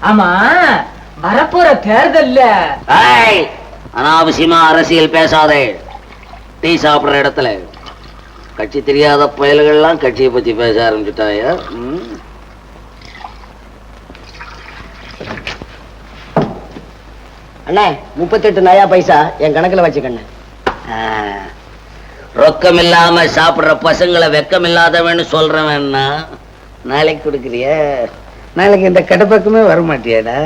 ஆமா வரப்போற தேர்தல்ல அனாவசியமா அரசியல் பேசாதே. டீ சாப்பிடுற இடத்துல கட்சி தெரியாத பயல்கள்லாம் கட்சியை பத்தி பேச ஆரம்பிச்சுட்டாயா? அண்ணா 38 நயா பைசா என் கணக்குல வச்சுக்கண்ணே. ரொக்கம் இல்லாம சாப்பிடுற பசங்களை வெக்கம் இல்லாதவன்னு சொல்றவன்னா நாளைக்கு கொடுக்குறிய? நாளைக்கு இந்த கடப்பக்கமே வரமாட்டியாடா?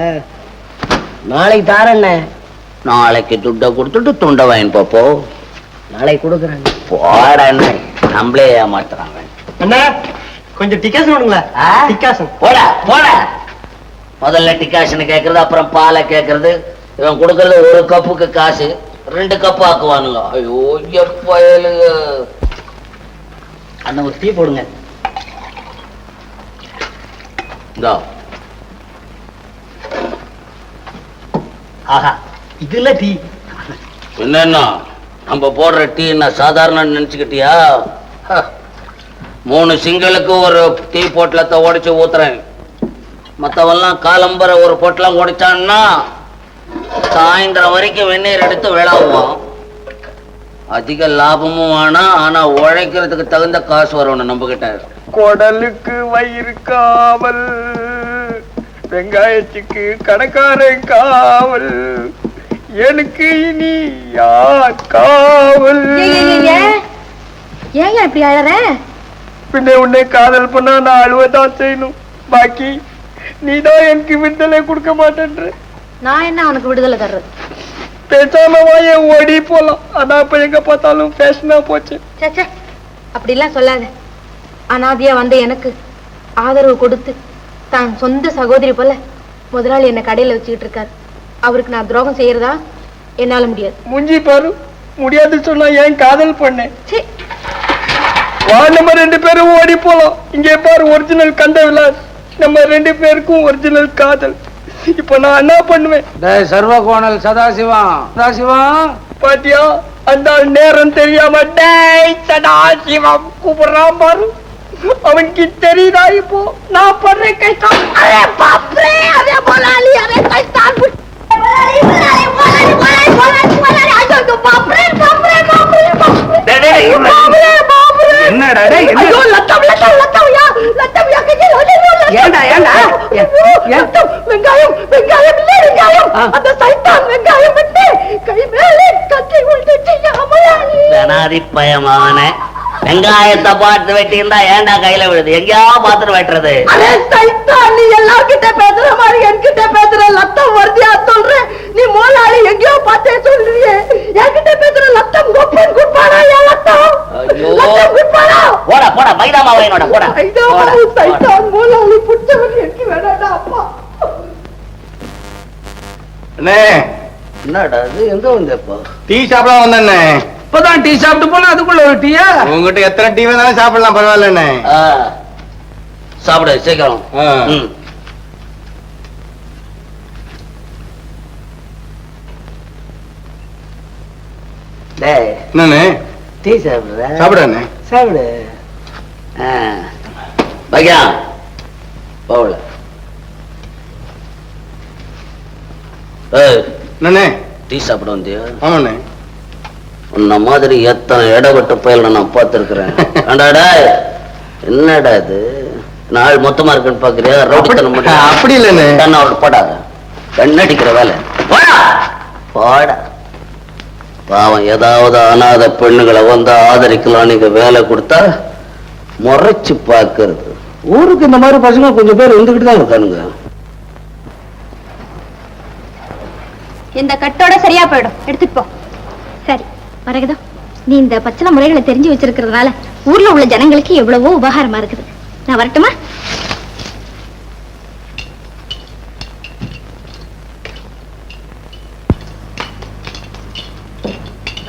நாளைக்கு தாரண்ணே. நாளைக்கு துட்டை கொடுத்துட்டு துண்டை வாங்கி பாப்போ. நாளைக்கு கொடுக்குறாங்க. போடன்னு நம்மளே ஏமாத்துறாங்க. அண்ணா கொஞ்சம் டிகாசன் விடுங்களா? டிகாசன் போட போட. முதல்ல டிகாசன் கேட்கறது, அப்புறம் பாலை கேட்கறது. இவன் கொடுக்கறது ஒரு கப்புக்கு காசு, 2 கப்பு ஆக்குவானுங்க. ஐயோ எப்பயலு. அண்ணா ஒரு டீ போடுங்க. ஆஹா இதுல டீ என்னன்னா நம்ம போடுற டீ என்ன சாதாரண நினைச்சுக்கிட்டியா? 3 சிங்களுக்கு ஒரு டீ பொட்டலத்தை உடைச்சு ஊத்துறேன். மத்தவெல்லாம் காலம்பர ஒரு பொட்டலம் உடைச்சான்னா சாயந்தரம் வரைக்கும் வெந்நீர் எடுத்து விளாவுவான். அதிக லாபமும் ஆனா ஆனா உழைக்கிறதுக்கு தகுந்த காசு வரணும் நம்ம கிட்ட. குடலுக்கு வயிறு காவல், வெங்காயத்துக்கு கடைக்காரன் காவல், எனக்கு இனி யார் காவல்? ஏன் இப்படி அழற? பின்ன உன்னை காதல் பண்ணா நான் அழுவதான் செய்யணும். பாக்கி நீதான் எனக்கு விடுதலை கொடுக்க மாட்டேன்ற. நான் என்ன உனக்கு விடுதலை தர்றது? பேசாமவா என் ஓடி போலாம். அதான் இப்ப எங்க பார்த்தாலும் ஃபேஷனா போச்சு. சே அப்படிலாம் சொல்லாத. அனாதையா வந்த எனக்கு ஆதரவு கொடுத்து தான் சொந்த சகோதரி போல முதலாளி என்ன கடையில வச்சுக்கிட்டு இருக்காரு. அவருக்கு நான் துரோகம் செய்யறதா? என்னால முடியாது. முஞ்சி பாரு, முடியாது சொன்னா ஏன் காதல் பண்ணேன்? வா நம்ம 2 பேரும் ஓடி போலாம். இங்கே பாரு ஒரிஜினல் கந்த விலாஸ். நம்ம 2 பேருக்கும் ஒரிஜினல் காதல். இப்ப நான் என்ன பண்ணுவேன்? சர்வகோணல் சதாசிவம் பாத்தியா அந்த நேரம் தெரியாம டேய் சதாசிவம் கூப்பிடுறான் பாரு. அவனுக்கு தெரியுதா இப்போ நான் பண்ற கஷ்டம்? அரே பாப்ரே, அரே முதலாளி, அரே கஷ்டம். என்னடா வெங்காயம் வெங்காயம் இல்ல வெங்காயம், அந்த சைத்தான் வெங்காயம் விட்டு கை மேலே கட்டி தனாதி பயமான வெங்காயத்தை பார்த்து வெட்டி இருந்தா ஏன்டா கையில விழுது? எங்கேயாவது பார்த்துட்டு வெட்டுறது. அரே சைத்தான், நீ எல்லார்கிட்ட பேசுற மாதிரி என்கிட்ட பேசுற லத்தம் வருதியா சொல்ற? நீ மோலாளி எங்கேயோ பார்த்தே சொல்றியே. என்கிட்ட பேசுற லத்தம் கோப்பன் குட்பாடா? ஏன் லத்தம்? லத்தம் குட்பாடா? போடா போடா மைதா மாவு என்னோட போடா. மைதா மாவு சைத்தான் மோலாளி புடிச்சவன் எனக்கு வேணாடா அப்பா. அண்ணே என்னடா இது? எங்க வந்தப்போ? டீ சாப்பிட வந்தேண்ணே. இப்பதான் டீ சாப்பிட்டு போனா அதுக்குள்ள ஒரு டீயா? உங்ககிட்ட எத்தனை டீ வேணாலும் சாப்பிடலாம், பரவாயில்லண்ணே. சாப்பிடு சீக்கிரம். என்னண்ணே? டீ சாப்பிடுற? சாப்பிடுண்ணே. சாப்பிடு. பையா போகல. என்னண்ணே? டீ சாப்பிட வந்தியா? ஆமாண்ணே. உன்ன மாதிரி எத்தனை இடப்பட்ட பயல நான் பார்த்திருக்கிறேன். என்னடா இது நாள் மொத்தமா இருக்குன்னு பாக்குறியா? ரவுடித்தனம் அப்படி இல்லண்ணே. போடாத, கண்ணடிக்கிற வேலை போட. பாவம் ஏதாவது அனாத பெண்ணுகளை வந்து ஆதரிக்கலாம் நீங்க வேலை கொடுத்தா முறைச்சு பாக்குறது. ஊருக்கு இந்த மாதிரி பசங்க கொஞ்சம் பேர் இருந்துகிட்டு தான் இருக்கானுங்க. இந்த கட்டோட சரியா போயிடும், எடுத்துட்டு போ. சரி மரகதா, நீ இந்த பச்சளை முறைகளை தெரிஞ்சு வச்சிருக்கிறதுனால ஊர்ல உள்ள ஜனங்களுக்கு எவ்வளவோ உபகாரமா இருக்குது. நான் வரட்டுமா?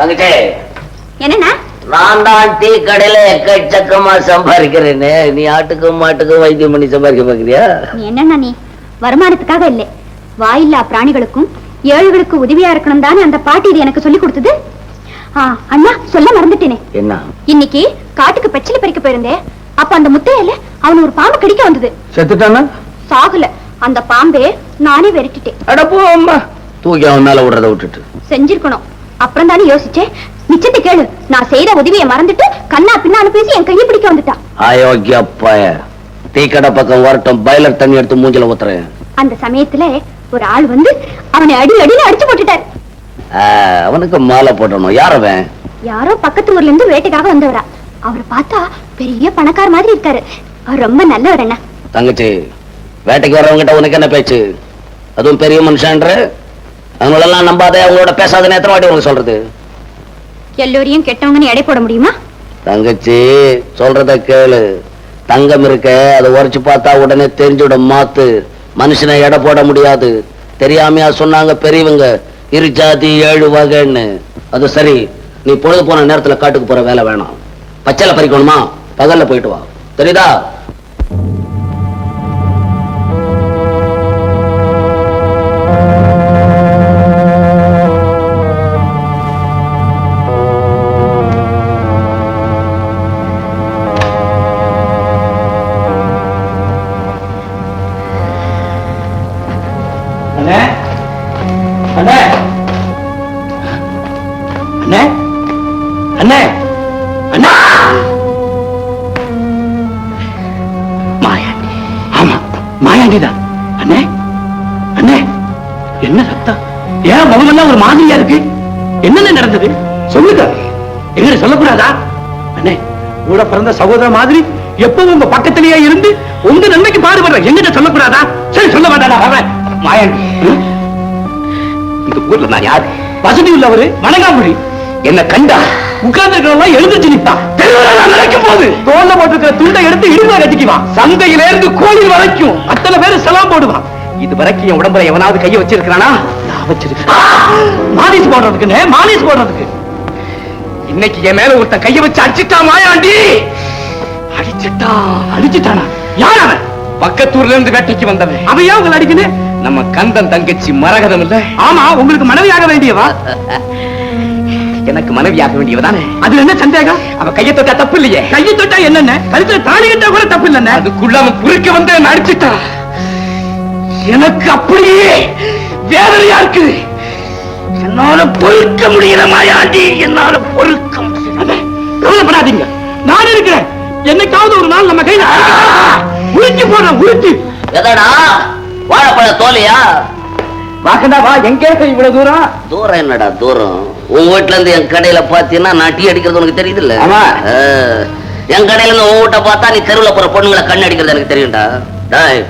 தங்கச்சே, என்னன்னா நான் தான் டீ கடையில எக்கச்சக்கமா சம்பாதிக்கிறேன்னு நீ ஆட்டுக்கும் மாட்டுக்கும் வைத்தியம் பண்ணி சம்பாதிக்க பாக்குறியா? நீ என்னன்னா, நீ வருமானத்துக்காக இல்லை, வாயில்லா பிராணிகளுக்கும் ஏழைகளுக்கு உதவியா இருக்கணும் தானே அந்த பாட்டி இது எனக்கு சொல்லி கொடுத்தது. அண்ணா சொல்ல மறந்துட்டேனே. என்ன? இன்னைக்கு காட்டுக்கு பச்சிலை பறிக்க போயிருந்தேன். அப்ப அந்த முத்தையில அவன் ஒரு பாம்பு கடிக்க வந்தது. செத்துட்டானா? சாகல, அந்த பாம்பே நானே விரட்டிட்டேன். அடப்போ அம்மா. தூக்கி அவன் மேல விடுறத விட்டுட்டு செஞ்சிருக்கணும். அப்புறம் தானே யோசிச்சேன். நிச்சயத்தை கேளு, நான் செய்த உதவியை மறந்துட்டு கண்ணா பின்னான்னு பேசி என் கையை பிடிக்க வந்துட்டான். அயோக்கிய பய. டீக்கடை பக்கம் வரட்டும், பாய்லர் தண்ணி எடுத்து மூஞ்சில ஊத்துறேன். அந்த சமயத்துல ஒரு ஆள் வந்து அவனை அடின்னு அடிச்சு போட்டுட்டாரு. அவனுக்கு மாலை போட்டணும். யார் அவன்? யாரோ பக்கத்து ஊர்ல இருந்து வேட்டைக்காக வந்தவரா. அவரை பார்த்தா பெரிய பணக்கார மாதிரி இருக்காரு. அவர் ரொம்ப நல்லவர் அண்ணா. தங்கச்சி, வேட்டைக்கு வர்றவங்கிட்ட உனக்கு என்ன பேச்சு? அதுவும் பெரிய மனுஷன்ற அவங்களெல்லாம் நம்பாதே, அவங்களோட பேசாத எத்தனை வாட்டி உனக்கு சொல்றது? எல்லோரையும் கெட்டவங்கன்னு எடை போட முடியுமா? தங்கச்சி சொல்றத கேளு. தங்கம் இருக்க அதை உரைச்சு பார்த்தா உடனே தெரிஞ்சுடும். மாத்து மனுஷனை எடை போட முடியாது. தெரியாமையா சொன்னாங்க பெரியவங்க, இரு ஜாதி 7 வகைன்னு. அது சரி, நீ பொழுது போன நேரத்துல காட்டுக்கு போற வேலை வேணாம். பச்சைல பறிக்கணுமா, பகல்ல போயிட்டு வா, தெரியுதா? அண்ணே அண்ணே அண்ணே அண்ணே அண்ணா. மாயாண்டி. ஆமா, மாயாண்டிதான். அண்ணே அண்ணே, என்ன சத்தம்? ஏன் முகமெல்லாம் ஒரு மாதிரியா இருக்கு? என்னென்ன நடந்தது சொல்லுங்க. எங்க சொல்லக்கூடாதா? அண்ணே, கூட பிறந்த சகோதர மாதிரி எப்பவும் உங்க பக்கத்திலேயே இருந்து உங்க நன்மைக்கு பாடுபடுற எங்கிட்ட சொல்லக்கூடாதா? சரி, சொல்ல மாட்டானா அவன்? மாயாண்டி, இந்த ஊர்ல நான் யாரு? வசதி உள்ளவரு, வணங்காமொழி. என்ன கண்டா உட்கார்ந்து எழுந்திருச்சு நிற்பான். நடக்கும் போது தோல்ல போட்டிருக்கிற துண்டை எடுத்து இடுமா கட்டிக்குவான். சந்தையில இருந்து கோயில் வரைக்கும் அத்தனை பேரு செலாம் போடுவான். இது வரைக்கும் என் உடம்புல எவனாவது கையை வச்சிருக்கானா? நான் வச்சிருக்கேன். மாலிஸ் போடுறதுக்கு, மாலிஸ் போடுறதுக்கு. இன்னைக்கு என் மேல ஒருத்தன் கையை வச்சு அடிச்சுட்டா மாயாண்டி. அடிச்சுட்டானா? யார் அவன்? பக்கத்தூர்ல இருந்து வேட்டைக்கு வந்தவன். அவன் ஏன் உங்களை அடிக்கணும்? நம்ம கந்தன் தங்கச்சி மரகதம் இல்ல? ஆமா, உங்களுக்கு மனைவியாக வேண்டியவா? எனக்கு மனைவியாக வேண்டியவதானே. அதுல என்ன சந்தேகம்? அவ கையை தொட்டா தப்பு இல்லையே. கையை தொட்டா என்னென்ன, கழுத்துல தாலி கட்டா கூட தப்பு இல்லைன்னு. அதுக்குள்ள அவன் குறுக்க வந்து அடிச்சுட்டா. எனக்கு அப்படியே வேதனையா இருக்கு. என்னால பொறுக்க முடியல மாயாண்டி, என்னால பொறுக்க முடியல. கவலைப்படாதீங்க, நான் இருக்கிறேன். என்னைக்காவது ஒரு நாள் நம்ம கையில உளுத்தி போடுறோம். உளுத்தி எதடா? வாழைப்பழ தோலையா? வாக்கண்டா வா. எங்க இவ்வளவு தூரம்? தூரம் என்னடா தூரம்? உங்க வீட்டுல இருந்து என் கடையில பாத்தீங்கன்னா நான் டீ அடிக்கிறது உனக்கு தெரியுது இல்ல? ஆமா. என் கடையில இருந்து உங்க வீட்டை பார்த்தா நீ தெருவுல போற பொண்ணுங்களை கண்ணு அடிக்கிறது எனக்கு தெரியும்டா. டாய்,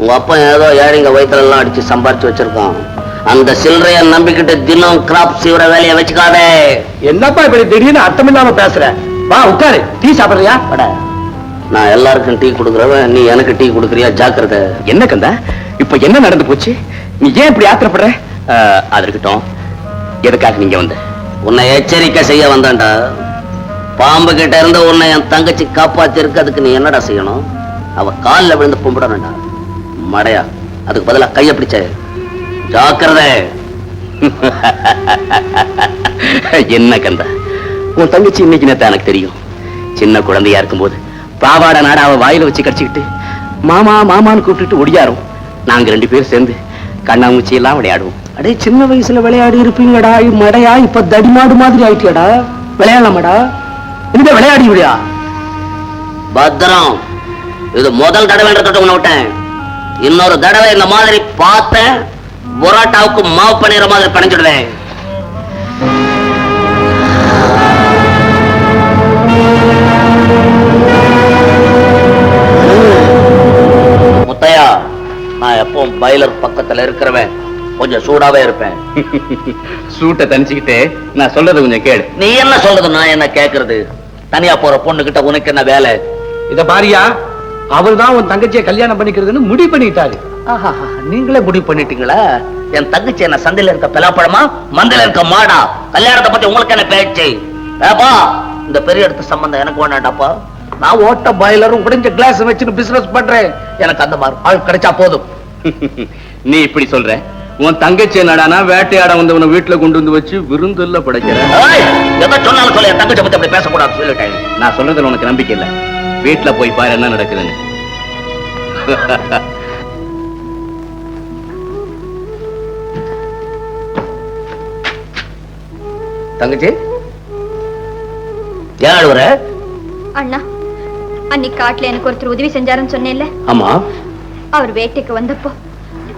உங்க அப்பா ஏதோ ஏழைங்க வயிற்றுல எல்லாம் அடிச்சு சம்பாரிச்சு வச்சிருக்கான். அந்த சில்லறைய நம்பிக்கிட்டு தினம் கிராப் சீவர வேலையை வச்சுக்காதே. என்னப்பா இப்படி திடீர்னு அர்த்தமில்லாம பேசுற? வா உட்காரு. டீ சாப்பிடுறியா? நான் எல்லாருக்கும் டீ கொடுக்குறவன், நீ எனக்கு டீ கொடுக்குறியா? ஜாக்கிரதை. என்ன கந்தா, இப்ப என்ன நடந்து போச்சு? நீ ஏன் இப்படி ஆத்திரப்படுற? அது இருக்கட்டும், எதுக்காக நீங்க வந்த? உன்னை எச்சரிக்கை செய்ய வந்தான்டா. பாம்பு கிட்ட இருந்து உன்னை என் தங்கச்சி காப்பாத்தி இருக்கு. அதுக்கு நீ என்னடா செய்யணும்? அவ காலில் விழுந்து கும்பிடணும்டா. மடையா, அதுக்கு பதிலா கைய பிடிச்ச. ஜாக்கிரதை. என்ன கந்தா, உன் தங்கச்சி இன்னைக்கு நேத்து எனக்கு தெரியும். சின்ன குழந்தையா இருக்கும்போது பாவாட நாட அவ வாயில வச்சு கடிச்சுக்கிட்டு மாமா மாமான்னு கூப்பிட்டுட்டு ஒடியாரும். நாங்க 2 பேரும் சேர்ந்து கண்ணாமூச்சி எல்லாம் விளையாடுவோம். அடே, சின்ன வயசுல விளையாடி இருப்பீங்கடா. மடையா, இப்ப தடிமாடு மாதிரி ஆயிட்டியாடா. விளையாடலாமாடா? இந்த விளையாடி விடியா? பத்திரம். இது முதல் தடவை உன்னை விட்டேன். இன்னொரு தடவை இந்த மாதிரி பார்த்தேன், புரோட்டாவுக்கு மாவு பண்ணிடுற மாதிரி பணிஞ்சிடுவேன். முத்தையா, நான் எப்பவும் பாய்லர் பக்கத்துல இருக்கிறவன். கொஞ்சம் சூடாவே இருப்பேன். சூட்டை தனிச்சுக்கிட்டே நான் சொல்றது கொஞ்சம் கேளு. நீ என்ன சொல்றது, நான் என்ன கேக்குறது? தனியா போற பொண்ணு கிட்ட உனக்கு என்ன வேலை? இத பாரியா, அவர்தான் உன் தங்கச்சியை கல்யாணம் பண்ணிக்கிறதுன்னு முடிவு பண்ணிட்டாரு. நீங்களே முடிவு பண்ணிட்டீங்களா? என் தங்கச்சி என்ன சந்தையில இருக்க பலாப்பழமா, மந்தையில இருக்க மாடா? கல்யாணத்தை பத்தி உங்களுக்கு என்ன பேச்சு? ஏப்பா, இந்த பெரிய இடத்து சம்பந்தம் எனக்கு வேணாண்டாப்பா. நான் ஓட்ட பாய்லரும் உடைஞ்ச கிளாஸ் வச்சுன்னு பிசினஸ் பண்றேன். எனக்கு அந்த மாதிரி ஆள் கிடைச்சா போதும். நீ இப்படி சொல்ற? உன் தங்கச்சி என்னடானா வேட்டையாட வந்தவனை வீட்டுல கொண்டு வந்து வச்சு விருந்துல படைக்கிற. எதை சொன்னாலும் சொல்ல, என் தங்கச்சி பத்தி அப்படி பேசக்கூடாது சொல்லிட்டேன். நான் சொல்றதுல உனக்கு நம்பிக்கை இல்ல. வீட்டுல போய் பாரு என்ன நடக்குதுன்னு. தங்கச்சி ஏன் அழுவுற? அண்ணா, அன்னைக்கு காட்டுல எனக்கு ஒருத்தர் உதவி செஞ்சாருன்னு சொன்னேன்ல, ஆமா. அவர் வேட்டைக்கு வந்தப்போ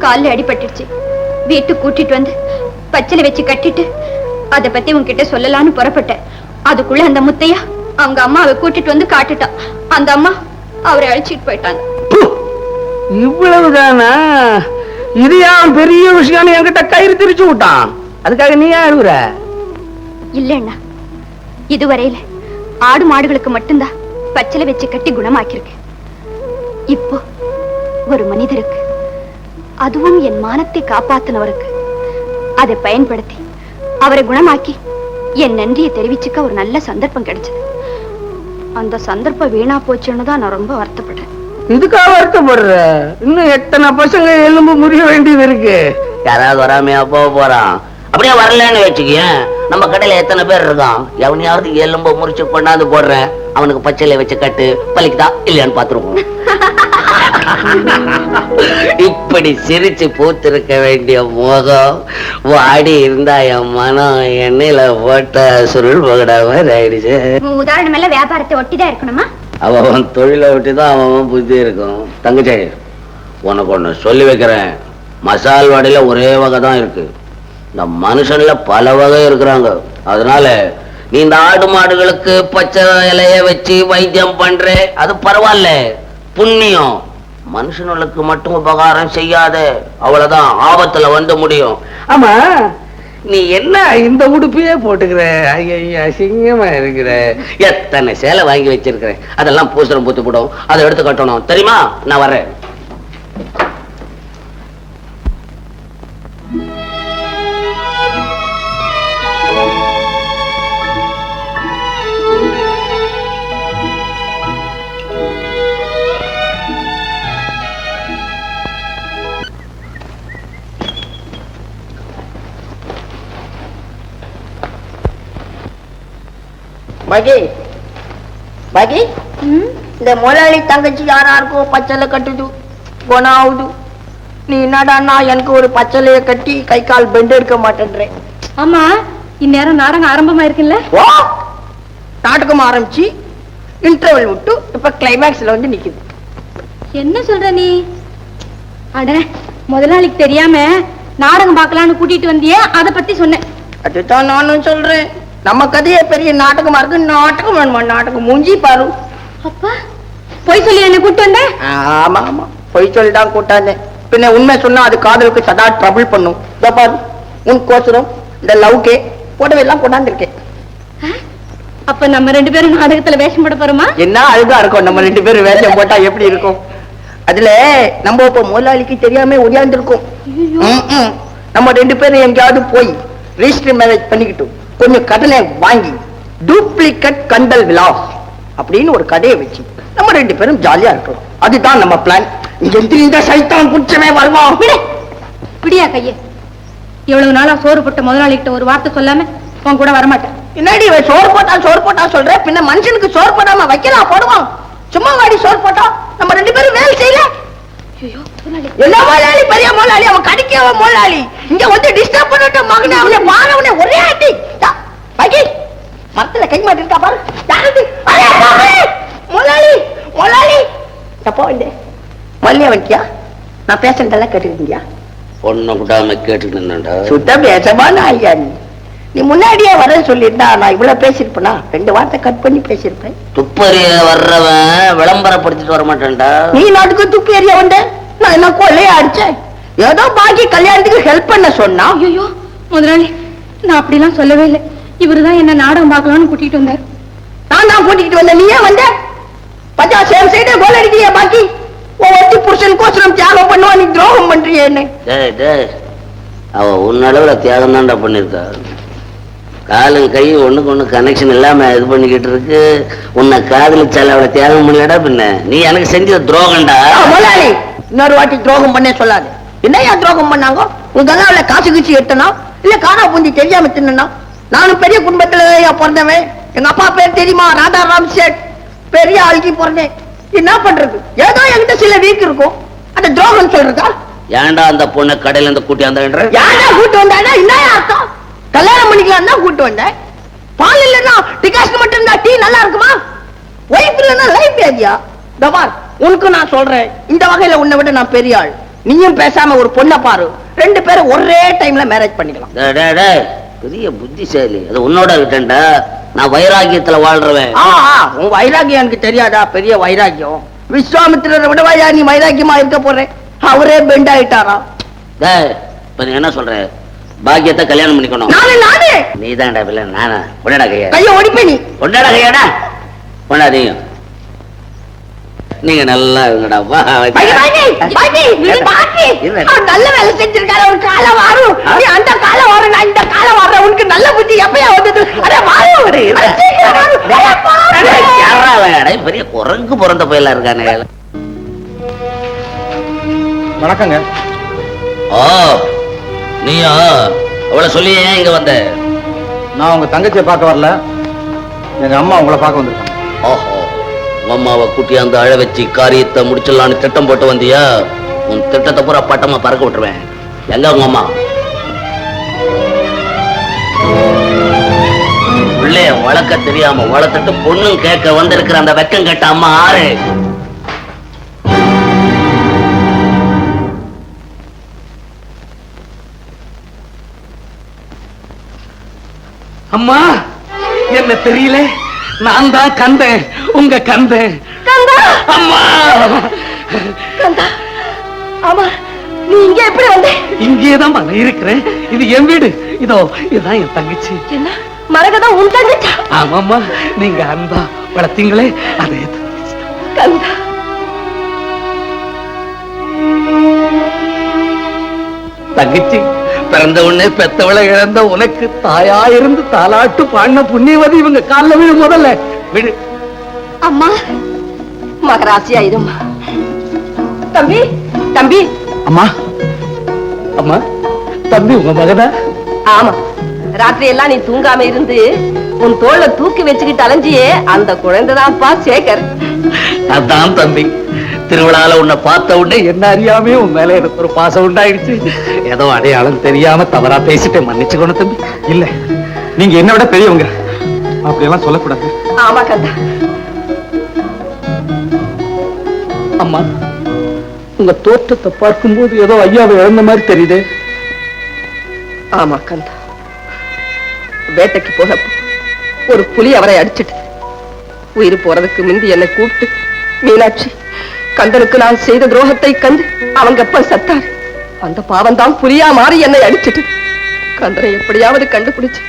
கால்ல அடிபட்டுருச்சு. வீட்டுக்கு கூட்டிட்டு வந்து பச்சளை வச்சு கட்டிட்டு அத பத்தி உன்கிட்ட சொல்லலான்னு புறப்பட்டேன். அதுக்குள்ள அந்த முத்தையா அவங்க அம்மாவை கூட்டிட்டு வந்து காட்டுட்டான். அந்த அம்மா அவரை அழைச்சிட்டு போயிட்டாங்க. இவ்வளவுதானா? இது ஏன் பெரிய விஷயம் என்கிட்ட கயிறு திரிச்சு விட்டான்? அதுக்காக நீ ஏன் அழுகுற? இல்ல அண்ணா, இதுவரையில ஆடு மாடுகளுக்கு மட்டும்தான் பச்சளை வச்சு கட்டி குணமாக்கிருக்கு. இப்போ ஒரு மனிதருக்கு, அதுவும் என் மானத்தை காப்பாத்தினவருக்கு, அதை பயன்படுத்தி அவரை குணமாக்கி என் நன்றியை தெரிவிச்சுக்க ஒரு நல்ல சந்தர்ப்பம் கிடைச்சது. அந்த சந்தர்ப்பம் வீணா போச்சுன்னு தான் நான் ரொம்ப வருத்தப்படுறேன். இதுக்காக வருத்தப்படுற? இன்னும் எத்தனை பசங்க எலும்பு முறிய வேண்டியது இருக்கு. யாராவது வராமையா போக போறான்? அப்படியே வரலன்னு வச்சுக்க, நம்ம கடையில எத்தனை பேர் இருக்கான்? எவனையாவது எலும்பு முறிச்சு கொண்டாந்து போடுறேன், அவனுக்கு பச்சையில வச்சு கட்டு, பலிக்குதா இல்லையான்னு பாத்துருவோம். இப்படி சிரிச்சு பூத்திருக்க வேண்டிய முகம் வாடி இருந்தா என் மனம் எண்ணெயில போட்ட சுருள் பகடா மாதிரி ஆயிடுச்சு. உதாரணம் எல்லாம் வியாபாரத்தை ஒட்டிதான் இருக்கணுமா? அவன் தொழிலை விட்டுதான் அவன் புத்தி இருக்கும். தங்கச்சி, உனக்கு ஒண்ணு சொல்லி வைக்கிறேன். மசால் வடையில ஒரே வகை தான் இருக்கு. இந்த மனுஷன்ல பல வகை இருக்கிறாங்க. அதனால நீ இந்த ஆடு மாடுகளுக்கு பச்சை இலைய வச்சு வைத்தியம் பண்ற, அது பரவாயில்ல, புண்ணியம். மனுஷனுக்கு மட்டும் உபகாரம் செய்யாத, அவ்வளவுதான் ஆபத்துல வந்து முடியும். ஆமா, நீ என்ன இந்த உடுப்பையே போட்டுக்கிற? ஐயா, சிங்கமா இருக்கிற. எத்தனை சேலை வாங்கி வச்சிருக்கிறேன், அதெல்லாம் பூசரம் பூத்து போடும், அதை எடுத்து கட்டணும் தெரியுமா? நான் வர்றேன். பாக்கி பாக்கி இந்த முதலாளி தங்கச்சி யாராருக்கும் பச்சலை கட்டுது, குணம் ஆகுது. நீ என்னடான்னா எனக்கு ஒரு பச்சலைய கட்டி கை கால் பெண்ட் எடுக்க மாட்டேன்றேன். ஆமா, இந்நேரம் நாடகம் ஆரம்பமா இருக்குல்ல? ஓ, நாடகம் ஆரம்பிச்சு இன்டர்வல் விட்டு இப்ப கிளைமேக்ஸ்ல வந்து நிக்குது. என்ன சொல்ற நீ? அட, முதலாளிக்கு தெரியாம நாடகம் பார்க்கலான்னு கூட்டிட்டு வந்தியே, அத பத்தி சொன்னேன். அதுதான் நானும் சொல்றேன். நம்ம கதையே பெரிய நாடகமா இருக்கு. நாடகம் வேணுமா? நாடகம் மூஞ்சி பாரு. அப்பா, போய் சொல்லி என்ன கூட்டு வந்த? ஆமா ஆமா, பொய் சொல்லிதான் கூட்டாந்தேன். பின்ன உண்மை சொன்னா அது காதலுக்கு சதா ட்ரபிள் பண்ணும். இதோ பாரு, உன் கோசரம் இந்த லவ்கே போட்டவெல்லாம் கொண்டாந்துருக்கேன். அப்ப நம்ம ரெண்டு பேரும் நாடகத்துல வேஷம் போட போறோமா? என்ன அழுகா இருக்கும் நம்ம ரெண்டு பேரும் வேஷம் போட்டா எப்படி இருக்கும்? அதுல நம்ம இப்ப முதலாளிக்கு தெரியாம ஒடியாந்துருக்கோம். நம்ம ரெண்டு பேரும் எங்கேயாவது போய் ரெஜிஸ்டர் மேரேஜ் பண்ணிக்கிட்டோம், கொஞ்சம் கடனை வாங்கி டூப்ளிகேட் கண்டல் விலாஸ் அப்படின்னு ஒரு கதையை வச்சு நம்ம ரெண்டு பேரும் ஜாலியா இருக்கிறோம். அதுதான் நம்ம பிளான். இங்க இந்த சைத்தான் குச்சமே வருவான். பிடியா கையே. இவ்வளவு நாளா சோறு போட்ட முதலாளி கிட்ட ஒரு வார்த்தை சொல்லாம உன் கூட வரமாட்டேன். என்னடி சோறு போட்டா சொல்ற? பின்ன மனுஷனுக்கு சோறு போடாம வைக்கலாம் போடுவான்? சும்மா வாடி சோறு போட்டா நம்ம ரெண்டு பேரும் வேலை செய்யல. என்ன முதலாளி பெரிய முதலாளி, அவன் கடிக்க முதலாளி இங்க வந்து டிஸ்டர்ப் பண்ணிட்டு மகனே அவனை பாரவனே ஒரே ஆட்டி பாக்கி மரத்துல கை மாட்டிருக்கா பாரு. முதலாளி முதலாளி எப்போ வந்து மல்லியா வந்துட்டியா? நான் பேசுறதெல்லாம் கேட்டுக்கிட்டியா? ஒன்னும் விடாம கேட்டுக்கிட்டா சுத்த பேசமான ஐயா. நீ முன்னாடியே வர சொல்லியிருந்தா நான் இவ்வளவு பேசிருப்பேனா? 2 வார்த்தை கட் பண்ணி பேசிருப்பேன். துப்பறிய வர்றவன் விளம்பரப்படுத்திட்டு வர மாட்டேன்டா. நீ நாட்டுக்கு துப்பி எறிய வந்த, நான் என்ன கொள்ளையா அடிச்சேன்? ஏதோ பாக்கி கல்யாணத்துக்கு ஹெல்ப் பண்ண சொன்னா. ஐயோ முதலாளி, நான் அப்படிலாம் சொல்லவே இல்லை. இவருதான் என்ன நாடகம் பார்க்கலாம்னு கூட்டிட்டு வந்தார். நான் தான் கூட்டிட்டு வந்தேன், நீ ஏன் வந்த? பச்சா சேம் சைடே கோல் அடிக்கிறியா? பாக்கி ஒவ்வொரு புருஷன் கோசரம் தியாகம் பண்ணுவா, நீ துரோகம் பண்றிய என்ன? அவ உன்னளவுல தியாகம் தான்டா பண்ணிருக்கா. காலும் கையும் ஒண்ணுக்கு ஒண்ணு கனெக்ஷன் இல்லாம இது பண்ணிக்கிட்டு இருக்கு. உன்னை காதலிச்சால அவளை தியாகம் பண்ணலடா. பின்ன நீ எனக்கு செஞ்ச துரோகம்டா. முதலாளி, இன்னொரு வாட்டி துரோகம் பண்ண சொல்லாது. என்னையா துரோகம் பண்ணாங்க? உங்க அவளை காசு கிச்சு எட்டனா இல்ல காணா பூந்தி தெரியாம தின்னா? நானும் பெரிய குடும்பத்துல பிறந்தவன். எங்க அப்பா பேர் தெரியுமா? ராதா ராம் சேட். பெரிய ஆளுக்கு பிறந்தேன். என்ன பண்றது? ஏதோ என்கிட்ட சில வீக் இருக்கும். அந்த துரோகம் சொல்றதா? ஏன்டா அந்த பொண்ணை கடையில இருந்து கூட்டி வந்த? யாரா கூட்டு வந்தாடா? என்ன அர்த்தம்? கல்யாணம் பண்ணிக்கலாம் தான் கூட்டு வந்தேன். பால் இல்லன்னா டிகாஷன் மட்டும் இருந்தா டீ நல்லா இருக்குமா? ஒய்ஃப் இல்லன்னா லைஃப் ஏதியா? தபார் உனக்கு நான் சொல்றேன், இந்த வகையில உன்னை விட நான் பெரிய ஆள். நீயும் பேசாம ஒரு பொண்ணை பாரு, 2 பேரும் ஒரே டைம்ல மேரேஜ் பண்ணிக்கலாம். பெரிய புத்திசாலி, அது உன்னோட இருக்கேன்டா. நான் வைராகியத்துல வாழ்றவன். உன் வைராகியம் எனக்கு தெரியாதா? பெரிய வைராகியம். விஸ்வாமித்திரரை விடவாயா நீ வைராகியமா இருக்க போறேன்? அவரே பெண்ட் ஆயிட்டாரா? இப்ப நீ என்ன சொல்ற? பாக்கியத்தை கல்யாணம் பண்ணிக்கணும். நானே நீ தான்டா பிள்ளை, நானா? பொண்டாடா கையா, கைய ஓடிப்பே நீ. பொண்டாடா கையாடா, பொண்டாதீங்க. நீங்க நல்லா இருங்கடா. நல்ல வேலை செஞ்சிருக்காரு. ஒரு காலம் வரும், அந்த காலம் வரும், நான் இந்த காலம் வர்றேன். உனக்கு நல்ல புத்தி எப்பயா வந்தது? பெரிய குரங்கு பிறந்த போயெல்லாம் இருக்கானே. வணக்கங்க. ஓ, நீயா? அவளை சொல்லி ஏன் இங்க வந்த? நான் உங்க தங்கச்சியை பார்க்க வரல, எங்க அம்மா உங்களை பார்க்க வந்திருக்காங்க. ஓஹோ, உங்க அம்மாவை கூட்டியாந்து அழ வச்சு காரியத்தை முடிச்சிடலான்னு திட்டம் போட்டு வந்தியா? உன் திட்டத்தை பூரா பட்டமா பறக்க விட்டுருவேன். எங்க உங்க அம்மா? பிள்ளைய வளர்க்க தெரியாம வளர்த்துட்டு பொண்ணும் கேட்க வந்திருக்கிற அந்த வெக்கம் கேட்ட அம்மா ஆறு? அம்மா, என்ன தெரியல, நான் தான் கந்தேன், உங்க கந்தேன். அம்மா, ஆமா, நீ இங்க எப்படி வந்த? இங்கேதான் நான் இருக்கிறேன். இது என் வீடு. இதோ இதுதான் என் தங்கச்சி. என்ன மரகதம் உன் தங்கச்சா? ஆமாம்மா, நீங்க அன்பா வளர்த்தீங்களே அதே கந்தா. தங்கச்சி, பிறந்த உடனே பெத்தவளை இழந்த உனக்கு தாயா இருந்து தாலாட்டு பாடின புண்ணியவதி இவங்க காலில் விழு. முதல்ல விழு. அம்மா, மகராசியா இதுமா. தம்பி, தம்பி. அம்மா, அம்மா, தம்பி உங்க மகனா? ஆமா, ராத்திரி எல்லாம் நீ தூங்காம இருந்து உன் தோள தூக்கி வச்சுக்கிட்டு அலைஞ்சியே அந்த குழந்தைதான்ப்பா சேகர். அதான் தம்பி, திருவிழால உன்னை பார்த்த உடனே என்ன அறியாமே உன் மேல எனக்கு ஒரு பாசம் உண்டாயிடுச்சு. ஏதோ அடையாளம் தெரியாம தவறா பேசிட்டேன், மன்னிச்சுக்கணும் தம்பி. இல்ல, நீங்க என்ன விட பெரியவங்க, அப்படியெல்லாம் சொல்லக்கூடாது. ஆமா கந்தா. அம்மா, உங்க தோற்றத்தை பார்க்கும்போது ஏதோ ஐயாவை இழந்த மாதிரி தெரியுது. ஆமா கந்தா, வேட்டைக்கு போகப்போ ஒரு புலி அவரை அடிச்சிட்டு உயிர் போறதுக்கு முந்தி என்னை கூப்பிட்டு, மீனாட்சி, கந்தனுக்கு நான் செய்த துரோகத்தை கண்டு அவங்க அப்ப சத்தாரு. அந்த பாவம் தான் புலியா மாறி என்னை அடிச்சிட்டு. கந்தனை எப்படியாவது கண்டுபிடிச்சு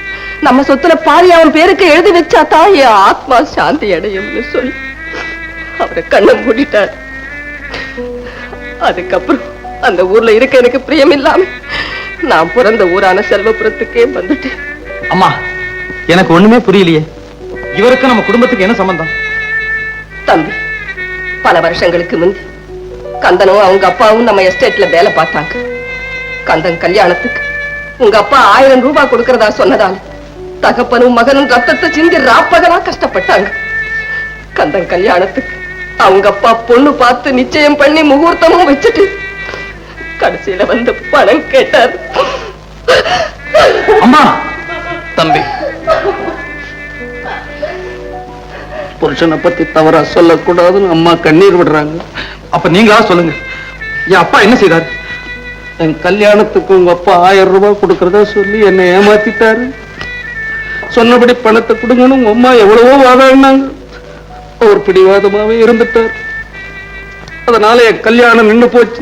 நம்ம சொத்துல பாதி அவன் பேருக்கு எழுதி வச்சாதான் என் ஆத்மா சாந்தி அடையும்னு சொல்லி அவரை கண்ணை மூடிட்டார். அதுக்கப்புறம் அந்த ஊர்ல இருக்க எனக்கு பிரியம் இல்லாம நான் பிறந்த ஊரான செல்வபுரத்துக்கே வந்துட்டேன். அம்மா, எனக்கு ஒண்ணுமே புரியலையே. இவருக்கு நம்ம குடும்பத்துக்கு என்ன சம்பந்தம்? தம்பி, பல வருஷங்களுக்கு முந்தி கந்தனும் அவங்க அப்பாவும் நம்ம எஸ்டேட்ல வேலை பார்த்தாங்க. கந்தன் கல்யாணத்துக்கு உங்க அப்பா 1000 ரூபாய் கொடுக்கறதா சொன்னதால தகப்பனும் மகனும் ரத்தத்தை சிந்தி ராப்பகலா கஷ்டப்பட்டாங்க. கந்தன் கல்யாணத்துக்கு அவங்க அப்பா பொண்ணு பார்த்து நிச்சயம் பண்ணி முகூர்த்தமும் வச்சுட்டு கடைசியில வந்து பணம் கேட்டார். அம்மா, தம்பி, புருஷனை பத்தி தவறா சொல்லக்கூடாதுன்னு அம்மா கண்ணீர் விடுறாங்க. அப்ப நீங்களா சொல்லுங்க, என் அப்பா என்ன செய்தார்? என் கல்யாணத்துக்கு உங்க அப்பா 1000 ரூபாய் கொடுக்கறதா சொல்லி என்னை ஏமாத்திட்டாரு. சொன்னபடி பணத்தை கொடுங்கன்னு உங்க அம்மா எவ்வளவோ வாதாடினாங்க. ஒரு பிடிவாதமாவே இருந்துட்டார். அதனால என் கல்யாணம் நின்று போச்சு.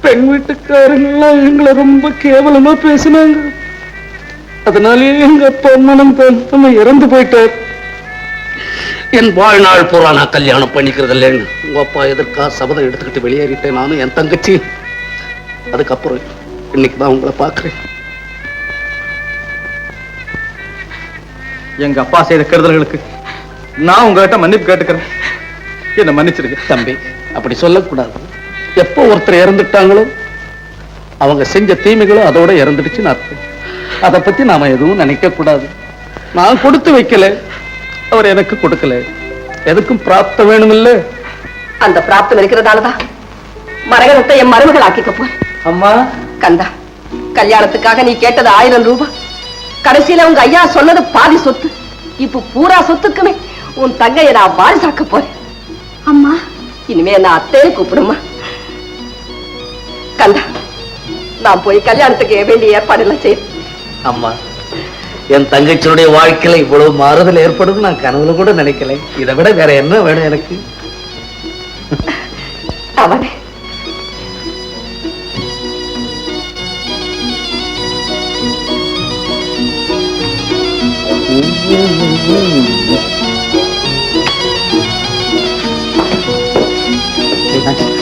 பெண் வீட்டுக்காரங்கெல்லாம் எங்களை ரொம்ப கேவலமா பேசினாங்க. அதனாலேயே எங்க அப்பா மனம் நம்ம இறந்து போயிட்டார். என் வாழ்நாள் பூரா நான் கல்யாணம் பண்ணிக்கிறது இல்லைன்னு உங்க அப்பா எதற்கா சபதம் எடுத்துக்கிட்டு வெளியேறிட்டேன், நானும் என் தங்கச்சி. அதுக்கப்புறம் இன்னைக்குதான் உங்களை பாக்குறேன். எங்க அப்பா செய்த கெடுதல்களுக்கு நான் உங்ககிட்ட மன்னிப்பு கேட்டுக்கிறேன். என்ன மன்னிச்சிருக்க. தம்பி, அப்படி சொல்லக்கூடாது. எப்போ ஒருத்தர் இறந்துட்டாங்களோ அவங்க செஞ்ச தீமைகளும் அதோட இறந்துடுச்சுன்னு அர்த்தம். அதை பத்தி நாம எதுவும் நினைக்க கூடாது. நான் கொடுத்து வைக்கல, அவர் எனக்கு கொடுக்கல. எதுக்கும் பிராப்தம் வேணும் இல்ல? அந்த பிராப்தம் இருக்கிறதாலதான் மரகதத்தை என் மருமகள் ஆக்கிக்க போறேன். அம்மா, கந்தா, கல்யாணத்துக்காக நீ கேட்டது 1000 ரூபாய். கடைசியில உங்க ஐயா சொன்னது பாதி சொத்து. இப்ப பூரா சொத்துக்குமே உன் தங்கைய நான் வாரிசாக்க போறேன். அம்மா, இனிமே நான் அத்தைன்னு கூப்பிடுமா. கந்தா, நான் போய் கல்யாணத்துக்கு வேண்டிய ஏற்பாடு எல்லாம் செய்ய. அம்மா, என் தங்கச்சியுடைய வாழ்க்கையில இவ்வளவு மாறுதல் ஏற்படுது நான் கனவுல கூட நினைக்கல. இதை விட வேற என்ன வேணும் எனக்கு? அவனே Thank you.